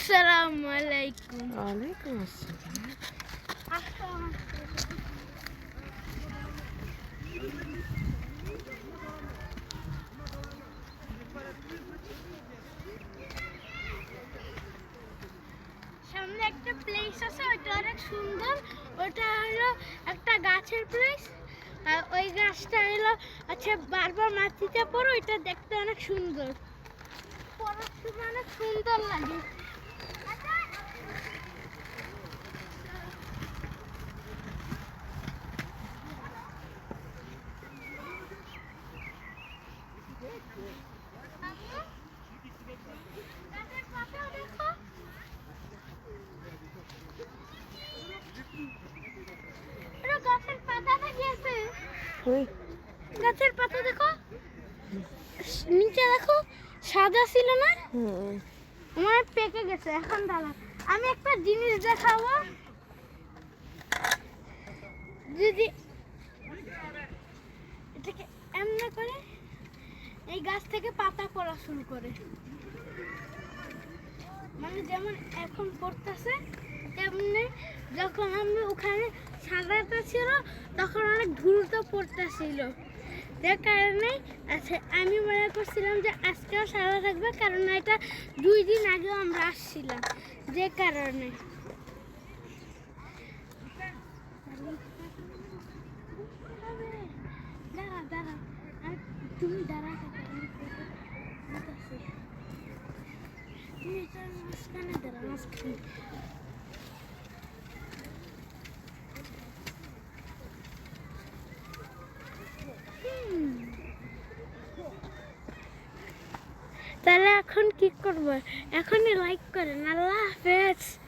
আসসালামু আলাইকুম। ওয়ালাইকুম আসসালাম। সামনে একটা প্লেস আছে, ওইটা অনেক সুন্দর। ওটা হলো একটা গাছের প্লেস। আর ওই গাছটা হলো আচ্ছা বারবার মাটিতে পড়ে, ওইটা দেখতে অনেক সুন্দর। পড়ার সময় অনেক সুন্দর লাগে। গাছের পাতা দেখো, এটা গাছের পাতাটা গেছে। গাছের পাতা দেখো, নিচে দেখো সাদা ছিল না, আমার পেকে গেছে। এখন দাঁড়া, আমি একটা জিনিস দেখাবো। যদি এটাকে এমনি করে এই গাছ থেকে পাতা পড়া শুরু করে, মানে যেমন এখন পড়তেছে তেমনি যখন আমি ওখানে সাদাটা ছিল তখন অনেক ধুলোটা পড়তেছিল। যে কারণে আচ্ছা আমি মনে করছিলাম যে আজকেও সাদা থাকবে, কারণ এটা 2 দিন আগেও আমরা আসছিলাম, যে কারণে। দাঁড়া দাঁড়া, তুমি দাঁড়া থাকো, তুমি এটার মাঝখানে দাঁড়া, মাঝখানে। তাহলে এখন কি করবো? এখনই লাইক করেন। আল্লাহ হাফেজ।